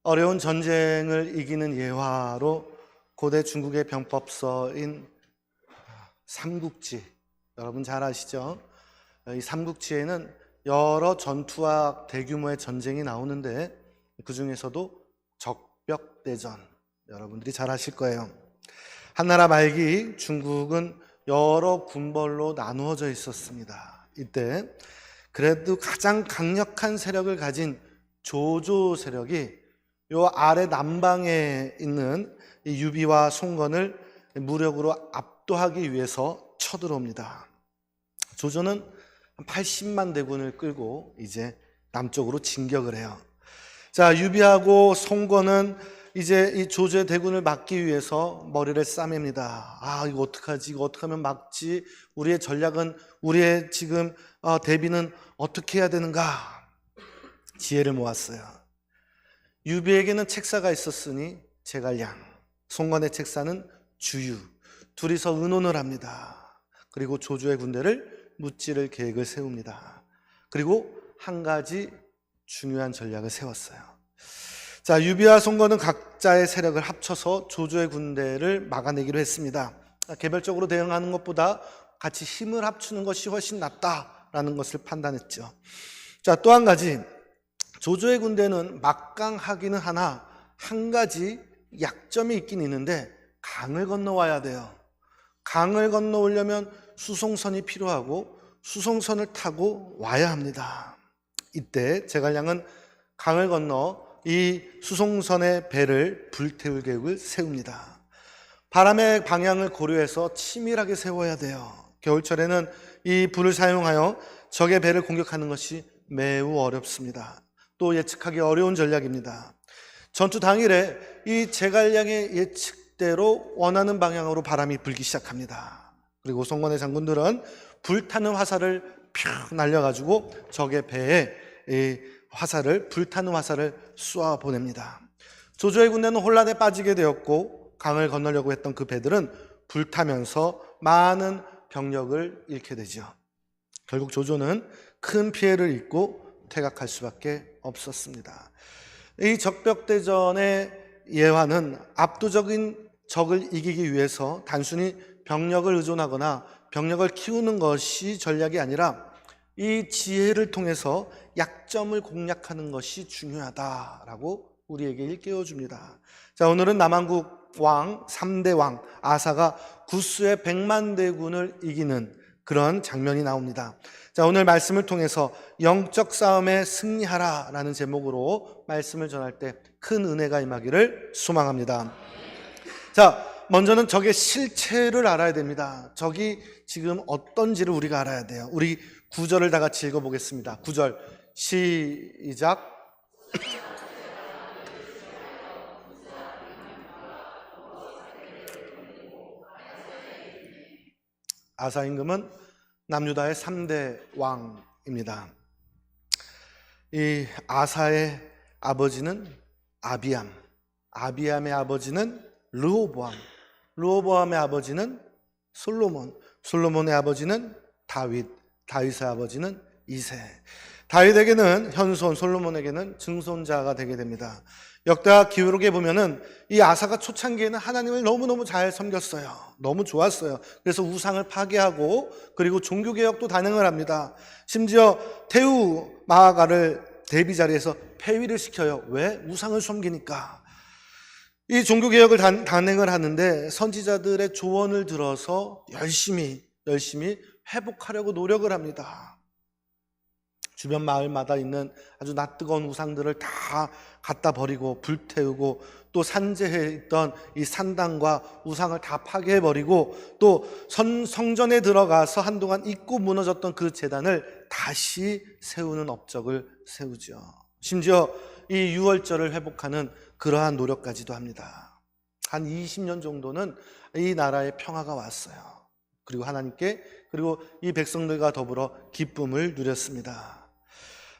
어려운 전쟁을 이기는 예화로 고대 중국의 병법서인 삼국지, 여러분 잘 아시죠? 이 삼국지에는 여러 전투와 대규모의 전쟁이 나오는데 그 중에서도 적벽대전, 여러분들이 잘 아실 거예요. 한나라 말기 중국은 여러 군벌로 나누어져 있었습니다. 이때 그래도 가장 강력한 세력을 가진 조조 세력이 요 아래 남방에 있는 이 유비와 송건을 무력으로 압도하기 위해서 쳐들어옵니다. 조조는 80만 대군을 끌고 이제 남쪽으로 진격을 해요. 자, 유비하고 송건은 이제 이 조조의 대군을 막기 위해서 머리를 싸맵니다. 이거 어떡하지? 이거 어떻게 하면 막지? 우리의 전략은, 우리의 지금 대비는 어떻게 해야 되는가? 지혜를 모았어요. 유비에게는 책사가 있었으니 제갈량, 송건의 책사는 주유, 둘이서 의논을 합니다. 그리고 조조의 군대를 무찌를 계획을 세웁니다. 그리고 한 가지 중요한 전략을 세웠어요. 자, 유비와 송건은 각자의 세력을 합쳐서 조조의 군대를 막아내기로 했습니다. 개별적으로 대응하는 것보다 같이 힘을 합치는 것이 훨씬 낫다라는 것을 판단했죠. 자, 또 한 가지, 조조의 군대는 막강하기는 하나 한 가지 약점이 있긴 있는데 강을 건너와야 돼요. 강을 건너오려면 수송선이 필요하고 수송선을 타고 와야 합니다. 이때 제갈량은 강을 건너 이 수송선의 배를 불태울 계획을 세웁니다. 바람의 방향을 고려해서 치밀하게 세워야 돼요. 겨울철에는 이 불을 사용하여 적의 배를 공격하는 것이 매우 어렵습니다. 또 예측하기 어려운 전략입니다. 전투 당일에 이 제갈량의 예측대로 원하는 방향으로 바람이 불기 시작합니다. 그리고 송건의 장군들은 불타는 화살을 펴 날려가지고 적의 배에 불타는 화살을 쏘아 보냅니다. 조조의 군대는 혼란에 빠지게 되었고 강을 건너려고 했던 그 배들은 불타면서 많은 병력을 잃게 되죠. 결국 조조는 큰 피해를 입고 퇴각할 수밖에 없었습니다. 이 적벽대전의 예화는 압도적인 적을 이기기 위해서 단순히 병력을 의존하거나 병력을 키우는 것이 전략이 아니라 이 지혜를 통해서 약점을 공략하는 것이 중요하다라고 우리에게 일깨워줍니다. 자, 오늘은 남한국 왕 3대 왕 아사가 구스의 100만 대군을 이기는 그런 장면이 나옵니다. 자, 오늘 말씀을 통해서 영적 싸움에 승리하라라는 제목으로 말씀을 전할 때 큰 은혜가 임하기를 소망합니다. 자, 먼저는 적의 실체를 알아야 됩니다. 적이 지금 어떤지를 우리가 알아야 돼요. 우리 9절을 다 같이 읽어보겠습니다. 9절 시작. 아사 임금은 남유다의 3대 왕입니다. 이 아사의 아버지는 아비암, 아비암의 아버지는 르호보암, 르호보암의 아버지는 솔로몬, 솔로몬의 아버지는 다윗, 다윗의 아버지는 이세. 다윗에게는 현손, 솔로몬에게는 증손자가 되게 됩니다. 역대하 기록에 보면은 이 아사가 초창기에는 하나님을 너무너무 잘 섬겼어요. 너무 좋았어요. 그래서 우상을 파괴하고 그리고 종교개혁도 단행을 합니다. 심지어 태우 마아가를 대비 자리에서 폐위를 시켜요. 왜? 우상을 섬기니까. 이 종교개혁을 단행을 하는데 선지자들의 조언을 들어서 열심히 회복하려고 노력을 합니다. 주변 마을마다 있는 아주 낯뜨거운 우상들을 다 갖다 버리고 불태우고 또 산재해 있던 이 산당과 우상을 다 파괴해버리고 또 성전에 들어가서 한동안 잊고 무너졌던 그 제단을 다시 세우는 업적을 세우죠. 심지어 이 유월절을 회복하는 그러한 노력까지도 합니다. 한 20년 정도는 이 나라에 평화가 왔어요. 그리고 하나님께 그리고 이 백성들과 더불어 기쁨을 누렸습니다.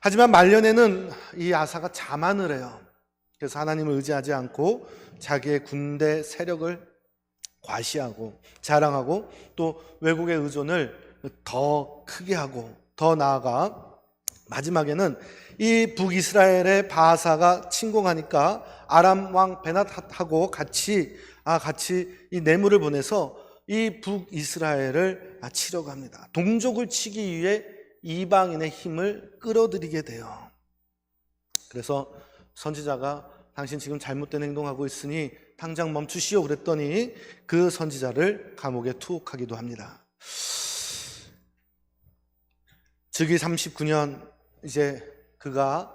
하지만 말년에는 이 아사가 자만을 해요. 그래서 하나님을 의지하지 않고 자기의 군대 세력을 과시하고 자랑하고 또 외국의 의존을 더 크게 하고 더 나아가 마지막에는 이 북이스라엘의 바사가 침공하니까 아람 왕 베낫하고 같이 이 뇌물을 보내서 이 북이스라엘을 치려고 합니다. 동족을 치기 위해 이방인의 힘을 끌어들이게 돼요. 그래서 선지자가 당신 지금 잘못된 행동하고 있으니 당장 멈추시오 그랬더니 그 선지자를 감옥에 투옥하기도 합니다. 즉위 39년 이제 그가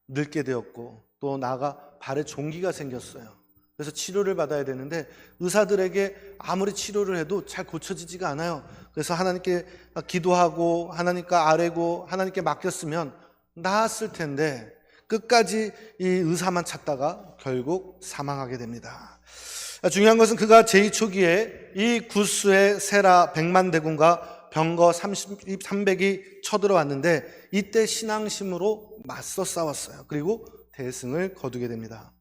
늙게 되었고 또 나아가 발에 종기가 생겼어요. 그래서 치료를 받아야 되는데 의사들에게 아무리 치료를 해도 잘 고쳐지지가 않아요. 그래서 하나님께 기도하고 하나님께 아뢰고 하나님께 맡겼으면 나았을 텐데 끝까지 이 의사만 찾다가 결국 사망하게 됩니다. 중요한 것은 그가 제2 초기에 이 구스의 세라 100만 대군과 병거 300이 쳐들어왔는데 이때 신앙심으로 맞서 싸웠어요. 그리고 대승을 거두게 됩니다.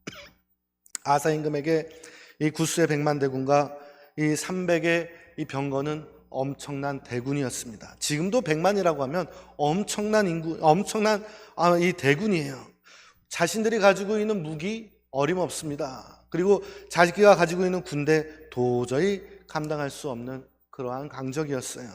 아사 임금에게 이 구스의 100만 대군과 이 300의 이 병거는 엄청난 대군이었습니다. 지금도 100만이라고 하면 엄청난 이 대군이에요. 자신들이 가지고 있는 무기 어림없습니다. 그리고 자기가 가지고 있는 군대 도저히 감당할 수 없는 그러한 강적이었어요.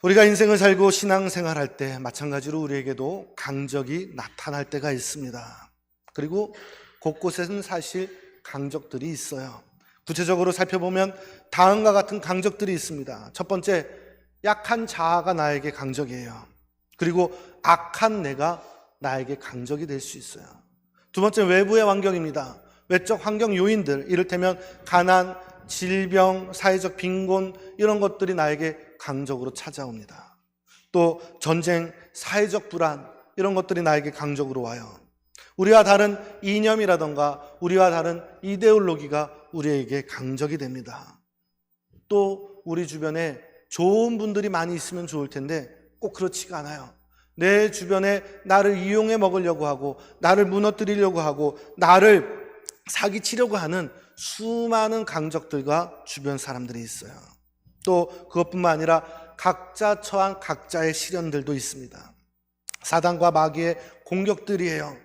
우리가 인생을 살고 신앙생활할 때 마찬가지로 우리에게도 강적이 나타날 때가 있습니다. 그리고 곳곳에는 사실 강적들이 있어요. 구체적으로 살펴보면 다음과 같은 강적들이 있습니다. 첫 번째, 약한 자아가 나에게 강적이에요. 그리고 악한 내가 나에게 강적이 될 수 있어요. 두 번째, 외부의 환경입니다. 외적 환경 요인들, 이를테면 가난, 질병, 사회적 빈곤 이런 것들이 나에게 강적으로 찾아옵니다. 또 전쟁, 사회적 불안 이런 것들이 나에게 강적으로 와요. 우리와 다른 이념이라던가 우리와 다른 이데올로기가 우리에게 강적이 됩니다. 또 우리 주변에 좋은 분들이 많이 있으면 좋을 텐데 꼭 그렇지가 않아요. 내 주변에 나를 이용해 먹으려고 하고 나를 무너뜨리려고 하고 나를 사기치려고 하는 수많은 강적들과 주변 사람들이 있어요. 또 그것뿐만 아니라 각자 처한 각자의 시련들도 있습니다. 사단과 마귀의 공격들이에요.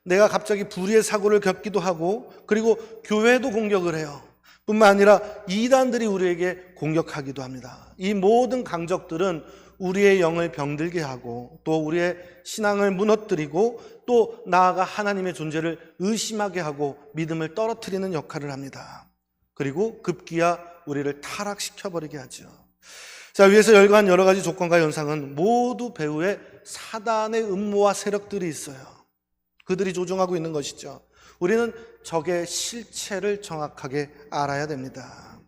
내가 갑자기 불의의 사고를 겪기도 하고 그리고 교회도 공격을 해요. 뿐만 아니라 이단들이 우리에게 공격하기도 합니다. 이 모든 강적들은 우리의 영을 병들게 하고 또 우리의 신앙을 무너뜨리고 또 나아가 하나님의 존재를 의심하게 하고 믿음을 떨어뜨리는 역할을 합니다. 그리고 급기야 우리를 타락시켜버리게 하죠. 자, 위에서 열거한 여러 가지 조건과 현상은 모두 배후에 사단의 음모와 세력들이 있어요. 그들이 조종하고 있는 것이죠. 우리는 적의 실체를 정확하게 알아야 됩니다.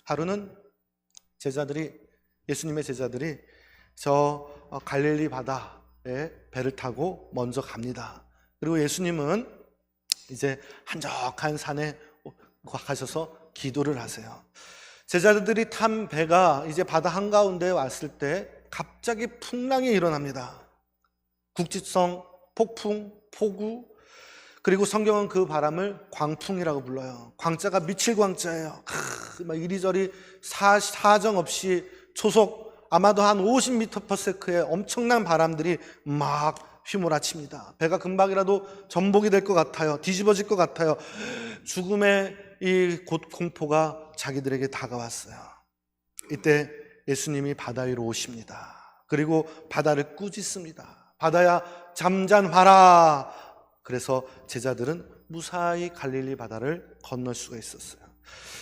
하루는 예수님의 제자들이 저 갈릴리 바다에 배를 타고 먼저 갑니다. 그리고 예수님은 이제 한적한 산에 가셔서 기도를 하세요. 제자들이 탄 배가 이제 바다 한가운데에 왔을 때 갑자기 풍랑이 일어납니다. 국지성, 폭풍, 폭우, 그리고 성경은 그 바람을 광풍이라고 불러요. 광자가 미칠 광자예요. 막 이리저리 사정없이 초속 아마도 한 50m/s의 엄청난 바람들이 막 휘몰아칩니다. 배가 금방이라도 전복이 될 것 같아요. 뒤집어질 것 같아요. 죽음의 이 공포가 자기들에게 다가왔어요. 이때 예수님이 바다 위로 오십니다. 그리고 바다를 꾸짖습니다. 바다야 잠잠하라. 그래서 제자들은 무사히 갈릴리 바다를 건널 수가 있었어요.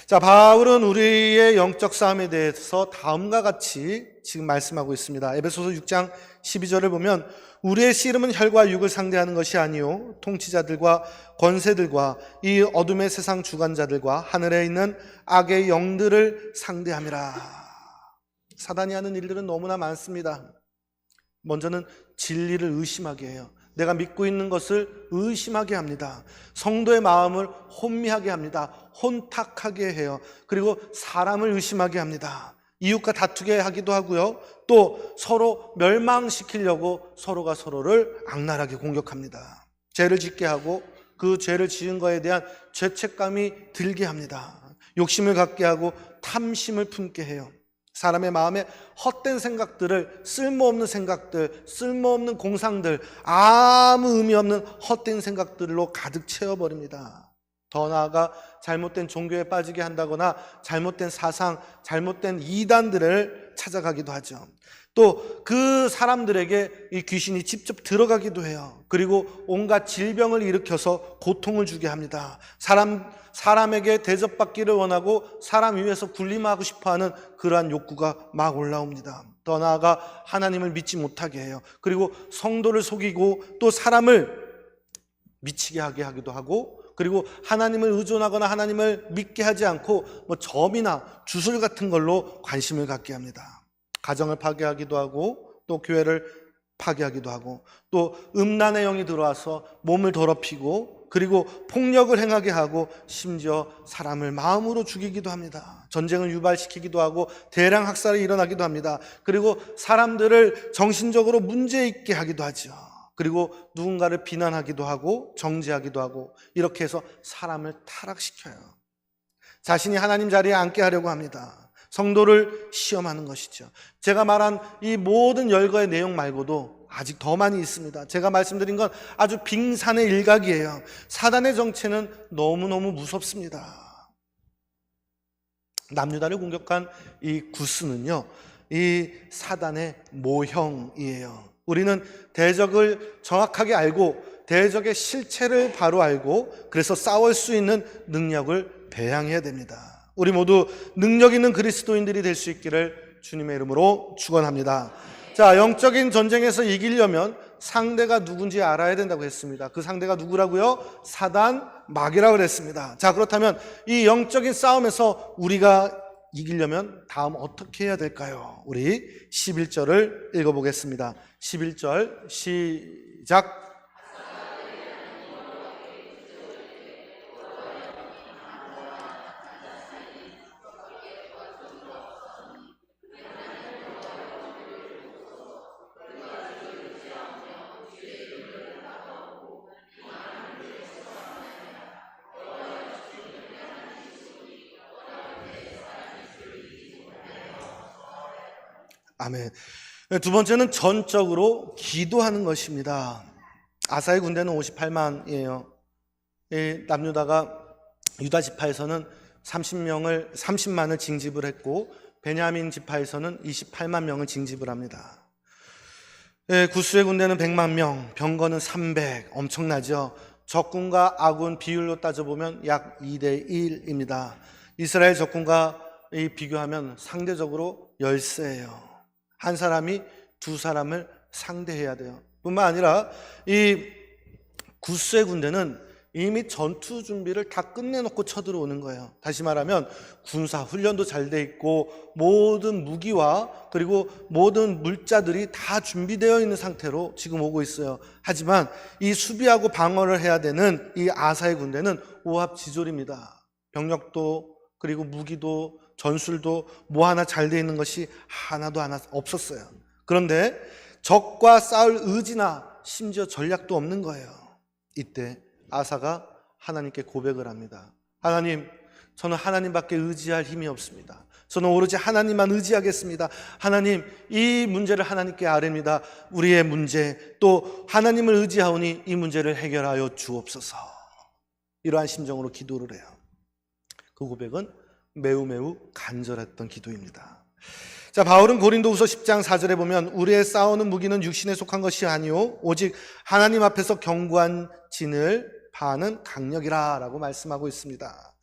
자, 바울은 우리의 영적 싸움에 대해서 다음과 같이 지금 말씀하고 있습니다. 에베소서 6장 12절을 보면 우리의 씨름은 혈과 육을 상대하는 것이 아니요 통치자들과 권세들과 이 어둠의 세상 주관자들과 하늘에 있는 악의 영들을 상대함이라. 사단이 하는 일들은 너무나 많습니다. 먼저는 진리를 의심하게 해요. 내가 믿고 있는 것을 의심하게 합니다. 성도의 마음을 혼미하게 합니다. 혼탁하게 해요. 그리고 사람을 의심하게 합니다. 이웃과 다투게 하기도 하고요. 또 서로 멸망시키려고 서로가 서로를 악랄하게 공격합니다. 죄를 짓게 하고 그 죄를 지은 것에 대한 죄책감이 들게 합니다. 욕심을 갖게 하고 탐심을 품게 해요. 사람의 마음에 헛된 생각들을, 쓸모없는 생각들, 쓸모없는 공상들, 아무 의미 없는 헛된 생각들로 가득 채워버립니다. 더 나아가 잘못된 종교에 빠지게 한다거나 잘못된 사상, 잘못된 이단들을 찾아가기도 하죠. 또 그 사람들에게 이 귀신이 직접 들어가기도 해요. 그리고 온갖 질병을 일으켜서 고통을 주게 합니다. 사람에게 대접받기를 원하고 사람 위에서 군림하고 싶어하는 그러한 욕구가 막 올라옵니다. 더 나아가 하나님을 믿지 못하게 해요. 그리고 성도를 속이고 또 사람을 미치게 하게 하기도 하고, 그리고 하나님을 의존하거나 하나님을 믿게 하지 않고 점이나 주술 같은 걸로 관심을 갖게 합니다. 가정을 파괴하기도 하고 또 교회를 파괴하기도 하고, 또 음란의 영이 들어와서 몸을 더럽히고, 그리고 폭력을 행하게 하고, 심지어 사람을 마음으로 죽이기도 합니다. 전쟁을 유발시키기도 하고 대량 학살이 일어나기도 합니다. 그리고 사람들을 정신적으로 문제 있게 하기도 하죠. 그리고 누군가를 비난하기도 하고 정죄하기도 하고, 이렇게 해서 사람을 타락시켜요. 자신이 하나님 자리에 앉게 하려고 합니다. 성도를 시험하는 것이죠. 제가 말한 이 모든 열거의 내용 말고도 아직 더 많이 있습니다. 제가 말씀드린 건 아주 빙산의 일각이에요. 사단의 정체는 너무너무 무섭습니다. 남유다를 공격한 이 구스는요, 이 사단의 모형이에요. 우리는 대적을 정확하게 알고 대적의 실체를 바로 알고 그래서 싸울 수 있는 능력을 배양해야 됩니다. 우리 모두 능력 있는 그리스도인들이 될 수 있기를 주님의 이름으로 축원합니다. 자, 영적인 전쟁에서 이기려면 상대가 누군지 알아야 된다고 했습니다. 그 상대가 누구라고요? 사단, 마귀라고 그랬습니다. 자, 그렇다면 이 영적인 싸움에서 우리가 이기려면 다음 어떻게 해야 될까요? 우리 11절을 읽어보겠습니다. 11절 시작. 아멘. 두 번째는 전적으로 기도하는 것입니다. 아사의 군대는 58만이에요. 남유다가 유다 지파에서는 30만을 징집을 했고 베냐민 지파에서는 28만 명을 징집을 합니다. 구스의 군대는 100만 명, 병거는 300, 엄청나죠. 적군과 아군 비율로 따져보면 약 2대1입니다. 이스라엘 적군과 비교하면 상대적으로 열세예요. 한 사람이 두 사람을 상대해야 돼요. 뿐만 아니라 이 구스의 군대는 이미 전투 준비를 다 끝내놓고 쳐들어오는 거예요. 다시 말하면 군사 훈련도 잘 돼 있고 모든 무기와 그리고 모든 물자들이 다 준비되어 있는 상태로 지금 오고 있어요. 하지만 이 수비하고 방어를 해야 되는 이 아사의 군대는 오합지졸입니다. 병력도 그리고 무기도 전술도 뭐 하나 잘 돼 있는 것이 하나도 없었어요. 그런데 적과 싸울 의지나 심지어 전략도 없는 거예요. 이때 아사가 하나님께 고백을 합니다. 하나님, 저는 하나님밖에 의지할 힘이 없습니다. 저는 오로지 하나님만 의지하겠습니다. 하나님, 이 문제를 하나님께 아뢰니다. 우리의 문제 또 하나님을 의지하오니 이 문제를 해결하여 주옵소서. 이러한 심정으로 기도를 해요. 그 고백은 매우 간절했던 기도입니다. 자, 바울은 고린도후서 10장 4절에 보면 우리의 싸우는 무기는 육신에 속한 것이 아니요 오직 하나님 앞에서 견고한 진을 파는 강력이라 라고 말씀하고 있습니다.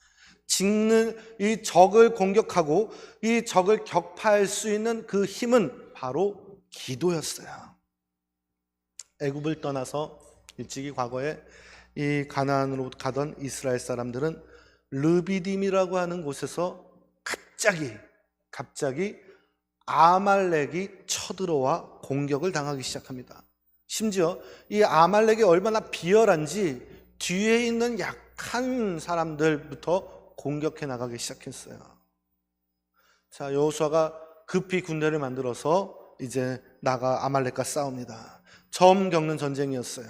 이 적을 공격하고 이 적을 격파할 수 있는 그 힘은 바로 기도였어요. 애굽을 떠나서 일찍이 과거에 이 가나안으로 가던 이스라엘 사람들은 르비딤이라고 하는 곳에서 갑자기 아말렉이 쳐들어와 공격을 당하기 시작합니다. 심지어 이 아말렉이 얼마나 비열한지 뒤에 있는 약한 사람들부터 공격해 나가기 시작했어요. 자, 여호수아가 급히 군대를 만들어서 이제 나가 아말렉과 싸웁니다. 처음 겪는 전쟁이었어요.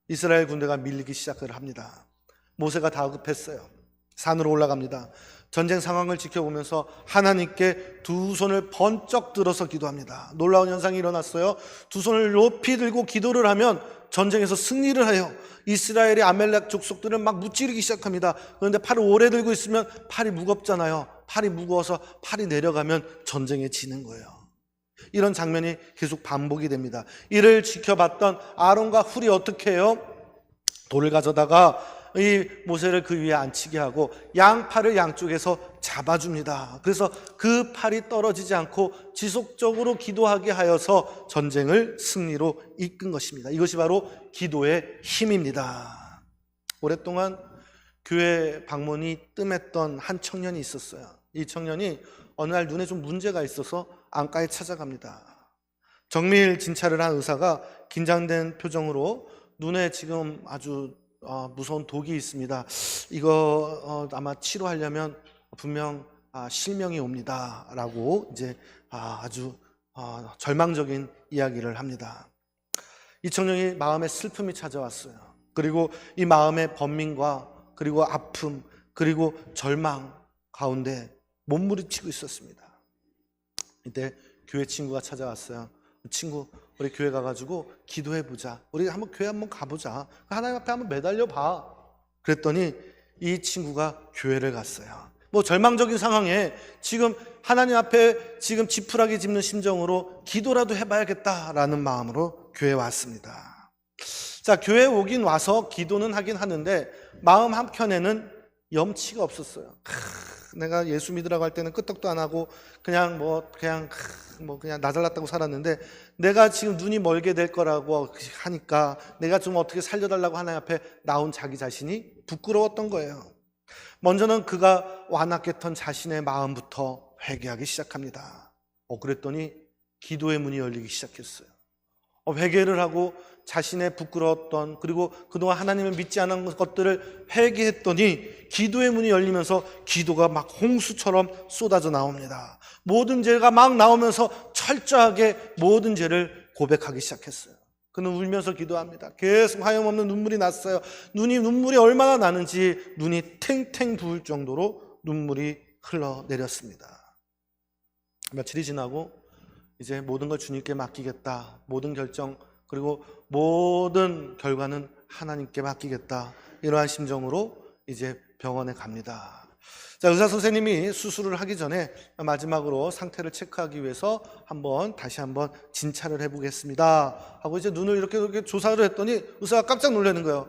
이스라엘 군대가 밀리기 시작을 합니다. 모세가 다급했어요. 산으로 올라갑니다. 전쟁 상황을 지켜보면서 하나님께 두 손을 번쩍 들어서 기도합니다. 놀라운 현상이 일어났어요. 두 손을 높이 들고 기도를 하면 전쟁에서 승리를 해요. 이스라엘이 아멜렉 족속들을 막 무찌르기 시작합니다. 그런데 팔을 오래 들고 있으면 팔이 무겁잖아요. 팔이 무거워서 팔이 내려가면 전쟁에 지는 거예요. 이런 장면이 계속 반복이 됩니다. 이를 지켜봤던 아론과 훌이 어떻게 해요? 돌을 가져다가 이 모세를 그 위에 앉히게 하고 양팔을 양쪽에서 잡아줍니다. 그래서 그 팔이 떨어지지 않고 지속적으로 기도하게 하여서 전쟁을 승리로 이끈 것입니다. 이것이 바로 기도의 힘입니다. 오랫동안 교회 방문이 뜸했던 한 청년이 있었어요. 이 청년이 어느 날 눈에 좀 문제가 있어서 안과에 찾아갑니다. 정밀 진찰을 한 의사가 긴장된 표정으로 눈에 지금 아주 무서운 독이 있습니다. 이거 아마 치료하려면 분명 실명이 옵니다. 라고 이제 아주 절망적인 이야기를 합니다. 이 청년이 마음에 슬픔이 찾아왔어요. 그리고 이 마음의 번민과 그리고 아픔 그리고 절망 가운데 몸부림치고 있었습니다. 이때 교회 친구가 찾아왔어요. 친구, 우리 교회 가가지고 기도해보자. 우리 한번 교회 한번 가보자. 하나님 앞에 한번 매달려봐. 그랬더니 이 친구가 교회를 갔어요. 뭐 절망적인 상황에 지금 하나님 앞에 지금 지푸라기 짚는 심정으로 기도라도 해봐야겠다라는 마음으로 교회에 왔습니다. 자, 교회에 오긴 와서 기도는 하긴 하는데 마음 한켠에는 염치가 없었어요. 내가 예수 믿으라고 할 때는 끄떡도 안 하고 그냥 나 잘났다고 살았는데 내가 지금 눈이 멀게 될 거라고 하니까 내가 좀 어떻게 살려달라고 하나님 앞에 나온 자기 자신이 부끄러웠던 거예요. 먼저는 그가 완악했던 자신의 마음부터 회개하기 시작합니다. 그랬더니 기도의 문이 열리기 시작했어요. 회개를 하고 자신의 부끄러웠던 그리고 그동안 하나님을 믿지 않은 것들을 회개했더니 기도의 문이 열리면서 기도가 막 홍수처럼 쏟아져 나옵니다. 모든 죄가 막 나오면서 철저하게 모든 죄를 고백하기 시작했어요. 그는 울면서 기도합니다. 계속 하염없는 눈물이 났어요. 눈물이 얼마나 나는지 눈이 탱탱 부을 정도로 눈물이 흘러내렸습니다. 며칠이 지나고 이제 모든 걸 주님께 맡기겠다. 모든 결정 그리고 모든 결과는 하나님께 맡기겠다. 이러한 심정으로 이제 병원에 갑니다. 자, 의사 선생님이 수술을 하기 전에 마지막으로 상태를 체크하기 위해서 다시 한번 진찰을 해보겠습니다 하고 이제 눈을 이렇게 조사를 했더니 의사가 깜짝 놀라는 거예요.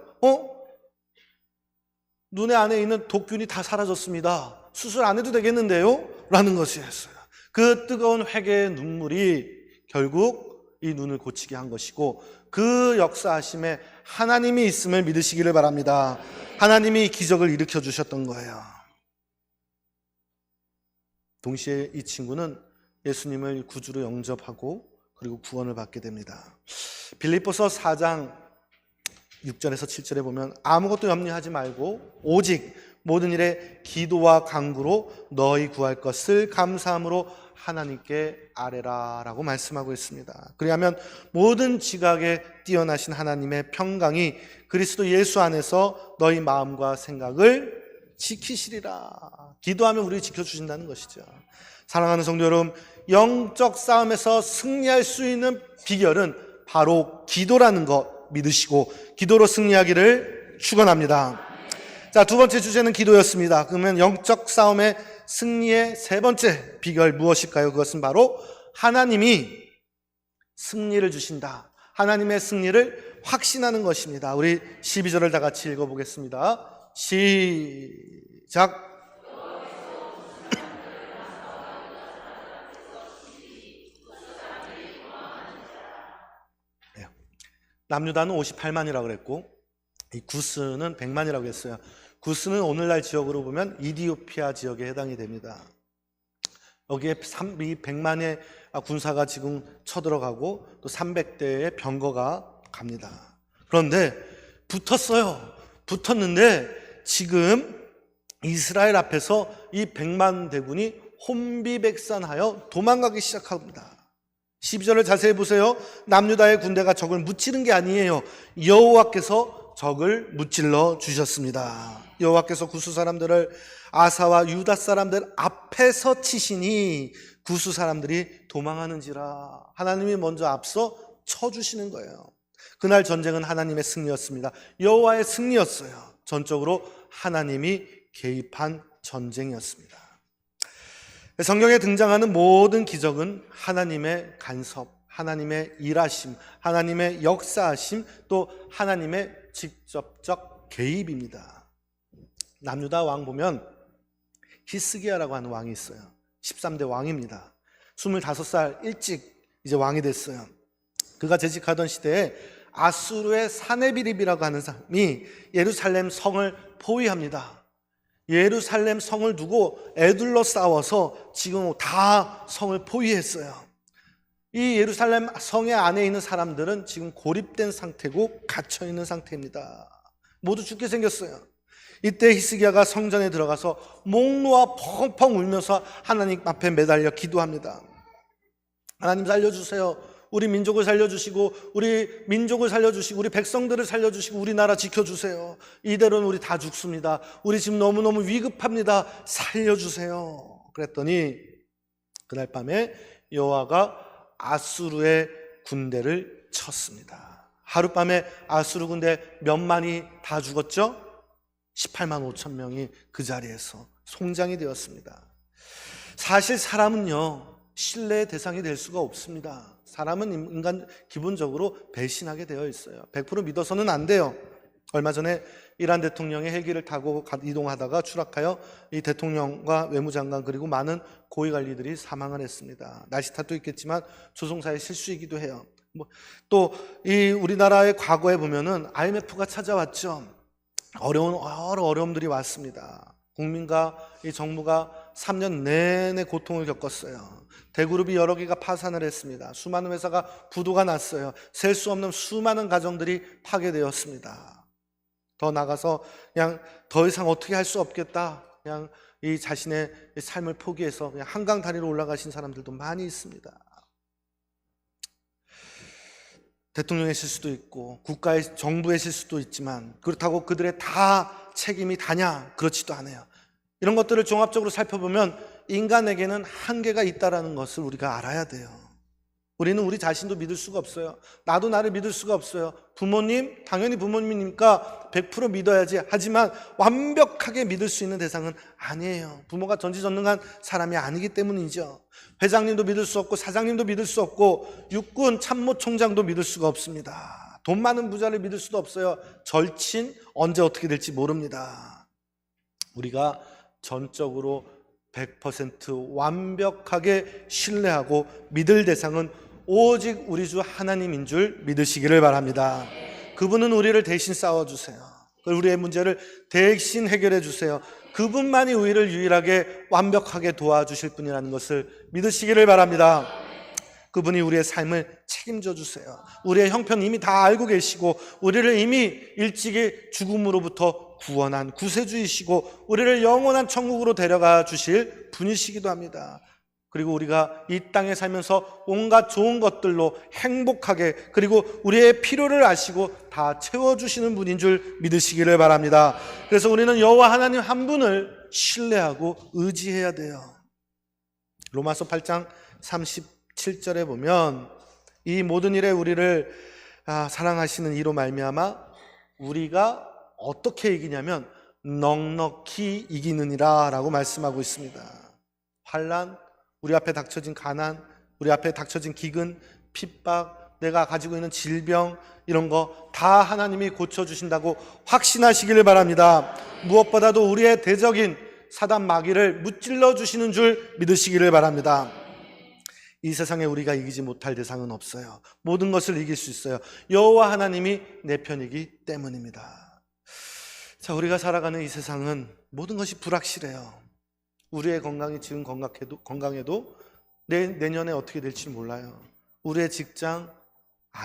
눈의 안에 있는 독균이 다 사라졌습니다. 수술 안 해도 되겠는데요? 라는 것이었어요. 그 뜨거운 회개의 눈물이 결국 이 눈을 고치게 한 것이고 그 역사하심에 하나님이 있음을 믿으시기를 바랍니다. 하나님이 기적을 일으켜 주셨던 거예요. 동시에 이 친구는 예수님을 구주로 영접하고 그리고 구원을 받게 됩니다. 빌립보서 4장 6절에서 7절에 보면 아무것도 염려하지 말고 오직 모든 일에 기도와 간구로 너희 구할 것을 감사함으로 하나님께 아뢰라 라고 말씀하고 있습니다. 그리하면 모든 지각에 뛰어나신 하나님의 평강이 그리스도 예수 안에서 너희 마음과 생각을 지키시리라. 기도하면 우리 지켜주신다는 것이죠. 사랑하는 성도 여러분, 영적 싸움에서 승리할 수 있는 비결은 바로 기도라는 것 믿으시고 기도로 승리하기를 축원합니다. 자, 두 번째 주제는 기도였습니다. 그러면 영적 싸움의 승리의 세 번째 비결 무엇일까요? 그것은 바로 하나님이 승리를 주신다. 하나님의 승리를 확신하는 것입니다. 우리 12절을 다 같이 읽어보겠습니다. 시작. 남유다는 58만이라고 그랬고 이 구스는 100만이라고 했어요. 구스는 오늘날 지역으로 보면 이디오피아 지역에 해당이 됩니다. 여기에 100만의 군사가 지금 쳐들어가고 또 300대의 병거가 갑니다. 그런데 붙었는데 지금 이스라엘 앞에서 이 100만 대군이 혼비백산하여 도망가기 시작합니다. 12절을 자세히 보세요. 남유다의 군대가 적을 무찌른 게 아니에요. 여호와께서 적을 무찔러 주셨습니다. 여호와께서 구스 사람들을 아사와 유다 사람들 앞에서 치시니 구스 사람들이 도망하는지라. 하나님이 먼저 앞서 쳐주시는 거예요. 그날 전쟁은 하나님의 승리였습니다. 여호와의 승리였어요. 전적으로 하나님이 개입한 전쟁이었습니다. 성경에 등장하는 모든 기적은 하나님의 간섭, 하나님의 일하심, 하나님의 역사하심, 또 하나님의 직접적 개입입니다. 남유다 왕 보면 히스기야라고 하는 왕이 있어요. 13대 왕입니다. 25살 일찍 이제 왕이 됐어요. 그가 재직하던 시대에 아수르의 사네비립이라고 하는 사람이 예루살렘 성을 포위합니다. 예루살렘 성을 두고 애둘러 싸워서 지금 다 성을 포위했어요. 이 예루살렘 성의 안에 있는 사람들은 지금 고립된 상태고 갇혀있는 상태입니다. 모두 죽게 생겼어요. 이때 히스기야가 성전에 들어가서 목 놓아 펑펑 울면서 하나님 앞에 매달려 기도합니다. 하나님 살려주세요. 우리 민족을 살려주시고 우리 민족을 살려주시고 우리 백성들을 살려주시고 우리나라 지켜주세요. 이대로는 우리 다 죽습니다. 우리 지금 너무너무 위급합니다. 살려주세요. 그랬더니 그날 밤에 여호와가 아수르의 군대를 쳤습니다. 하룻밤에 아수르 군대 몇만이 다 죽었죠? 18만 5천 명이 그 자리에서 송장이 되었습니다. 사실 사람은요, 신뢰의 대상이 될 수가 없습니다. 사람은 인간 기본적으로 배신하게 되어 있어요. 100% 믿어서는 안 돼요. 얼마 전에 이란 대통령이 헬기를 타고 이동하다가 추락하여 이 대통령과 외무장관 그리고 많은 고위관리들이 사망을 했습니다. 날씨 탓도 있겠지만 조종사의 실수이기도 해요. 또 이 우리나라의 과거에 보면은 IMF가 찾아왔죠. 여러 어려움들이 왔습니다. 국민과 이 정부가 3년 내내 고통을 겪었어요. 대그룹이 여러 개가 파산을 했습니다. 수많은 회사가 부도가 났어요. 셀 수 없는 수많은 가정들이 파괴되었습니다. 더 나가서 그냥 더 이상 어떻게 할 수 없겠다, 그냥 이 자신의 삶을 포기해서 그냥 한강 다리로 올라가신 사람들도 많이 있습니다. 대통령의 실수도 있고 국가의 정부의 실수도 있지만 그렇다고 그들의 다 책임이 다냐? 그렇지도 않아요. 이런 것들을 종합적으로 살펴보면 인간에게는 한계가 있다는 것을 우리가 알아야 돼요. 우리는 우리 자신도 믿을 수가 없어요. 나도 나를 믿을 수가 없어요. 부모님, 당연히 부모님이니까 100% 믿어야지. 하지만 완벽하게 믿을 수 있는 대상은 아니에요. 부모가 전지전능한 사람이 아니기 때문이죠. 회장님도 믿을 수 없고 사장님도 믿을 수 없고 육군 참모총장도 믿을 수가 없습니다. 돈 많은 부자를 믿을 수도 없어요. 절친 언제 어떻게 될지 모릅니다. 우리가 전적으로 100% 완벽하게 신뢰하고 믿을 대상은 오직 우리 주 하나님인 줄 믿으시기를 바랍니다. 그분은 우리를 대신 싸워주세요. 우리의 문제를 대신 해결해 주세요. 그분만이 우리를 유일하게 완벽하게 도와주실 분이라는 것을 믿으시기를 바랍니다. 그분이 우리의 삶을 책임져 주세요. 우리의 형편 이미 다 알고 계시고 우리를 이미 일찍이 죽음으로부터 구원한 구세주이시고 우리를 영원한 천국으로 데려가 주실 분이시기도 합니다. 그리고 우리가 이 땅에 살면서 온갖 좋은 것들로 행복하게, 그리고 우리의 필요를 아시고 다 채워주시는 분인 줄 믿으시기를 바랍니다. 그래서 우리는 여호와 하나님 한 분을 신뢰하고 의지해야 돼요. 로마서 8장 37절에 보면 이 모든 일에 우리를 사랑하시는 이로 말미암아 우리가 어떻게 이기냐면 넉넉히 이기느니라 라고 말씀하고 있습니다. 환난, 우리 앞에 닥쳐진 가난, 우리 앞에 닥쳐진 기근, 핍박, 내가 가지고 있는 질병, 이런 거 다 하나님이 고쳐주신다고 확신하시기를 바랍니다. 무엇보다도 우리의 대적인 사단 마귀를 무찔러 주시는 줄 믿으시기를 바랍니다. 이 세상에 우리가 이기지 못할 대상은 없어요. 모든 것을 이길 수 있어요. 여호와 하나님이 내 편이기 때문입니다. 자, 우리가 살아가는 이 세상은 모든 것이 불확실해요. 우리의 건강이 지금 건강해도 내년에 어떻게 될지 몰라요. 우리의 직장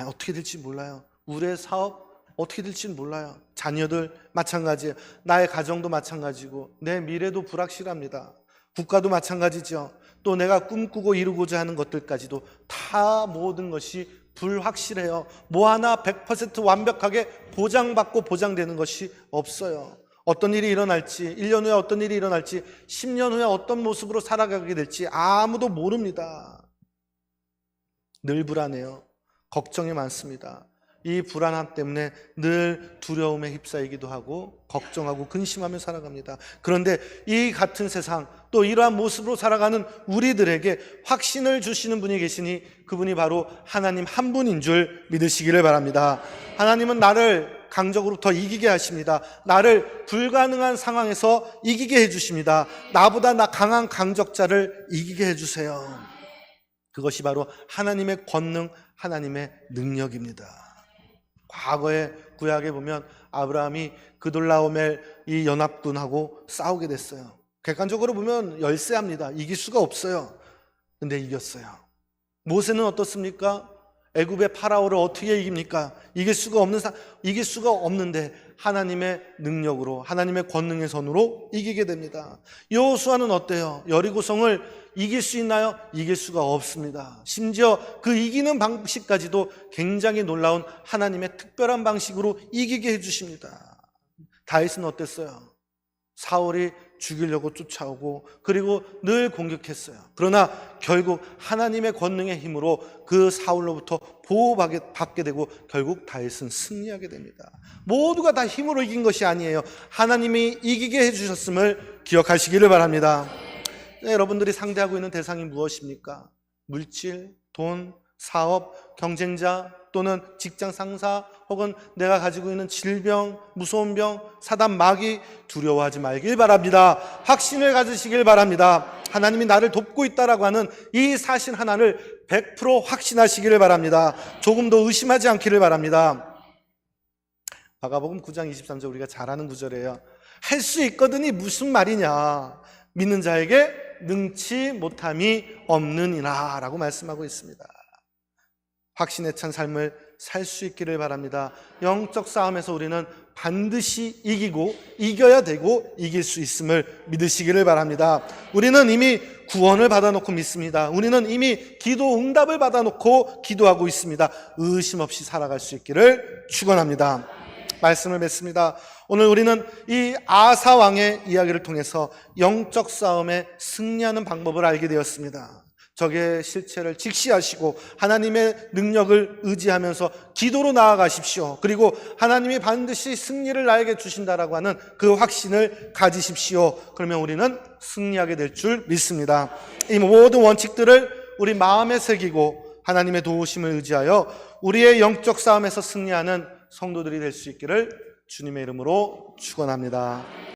어떻게 될지 몰라요. 우리의 사업 어떻게 될지 몰라요. 자녀들 마찬가지예요. 나의 가정도 마찬가지고 내 미래도 불확실합니다. 국가도 마찬가지죠. 또 내가 꿈꾸고 이루고자 하는 것들까지도 다 모든 것이 불확실해요. 뭐 하나 100% 완벽하게 보장받고 보장되는 것이 없어요. 어떤 일이 일어날지, 1년 후에 어떤 일이 일어날지, 10년 후에 어떤 모습으로 살아가게 될지 아무도 모릅니다. 늘 불안해요. 걱정이 많습니다. 이 불안함 때문에 늘 두려움에 휩싸이기도 하고 걱정하고 근심하며 살아갑니다. 그런데 이 같은 세상, 또 이러한 모습으로 살아가는 우리들에게 확신을 주시는 분이 계시니 그분이 바로 하나님 한 분인 줄 믿으시기를 바랍니다. 하나님은 나를 강적으로부터 이기게 하십니다. 나를 불가능한 상황에서 이기게 해주십니다. 나보다 강한 강적자를 이기게 해주세요. 그것이 바로 하나님의 권능, 하나님의 능력입니다. 과거에 구약에 보면 아브라함이 그돌라오멜 이 연합군하고 싸우게 됐어요. 객관적으로 보면 열세합니다. 이길 수가 없어요. 근데 이겼어요. 모세는 어떻습니까? 애굽의 파라오를 어떻게 이깁니까? 이길 수가 없는데 하나님의 능력으로, 하나님의 권능의 손으로 이기게 됩니다. 여호수아는 어때요? 여리고성을 이길 수 있나요? 이길 수가 없습니다. 심지어 그 이기는 방식까지도 굉장히 놀라운 하나님의 특별한 방식으로 이기게 해주십니다. 다윗은 어땠어요? 사울이 죽이려고 쫓아오고 그리고 늘 공격했어요. 그러나 결국 하나님의 권능의 힘으로 그 사울로부터 보호받게 되고 결국 다윗은 승리하게 됩니다. 모두가 다 힘으로 이긴 것이 아니에요. 하나님이 이기게 해주셨음을 기억하시기를 바랍니다. 여러분들이 상대하고 있는 대상이 무엇입니까? 물질, 돈, 사업, 경쟁자, 또는 직장 상사, 혹은 내가 가지고 있는 질병, 무서운 병, 사단 마귀, 두려워하지 말길 바랍니다. 확신을 가지시길 바랍니다. 하나님이 나를 돕고 있다라고 하는 이 사실 하나를 100% 확신하시기를 바랍니다. 조금 더 의심하지 않기를 바랍니다. 마가복음 9장 23절 우리가 잘 아는 구절이에요. 할 수 있거든이 무슨 말이냐? 믿는 자에게 능치 못함이 없느니라 라고 말씀하고 있습니다. 확신에 찬 삶을 살 수 있기를 바랍니다. 영적 싸움에서 우리는 반드시 이기고 이겨야 되고 이길 수 있음을 믿으시기를 바랍니다. 우리는 이미 구원을 받아놓고 믿습니다. 우리는 이미 기도 응답을 받아놓고 기도하고 있습니다. 의심 없이 살아갈 수 있기를 축원합니다. 말씀을 맺습니다. 오늘 우리는 이 아사 왕의 이야기를 통해서 영적 싸움에 승리하는 방법을 알게 되었습니다. 적의 실체를 직시하시고 하나님의 능력을 의지하면서 기도로 나아가십시오. 그리고 하나님이 반드시 승리를 나에게 주신다라고 하는 그 확신을 가지십시오. 그러면 우리는 승리하게 될 줄 믿습니다. 이 모든 원칙들을 우리 마음에 새기고 하나님의 도우심을 의지하여 우리의 영적 싸움에서 승리하는 성도들이 될 수 있기를 주님의 이름으로 축원합니다.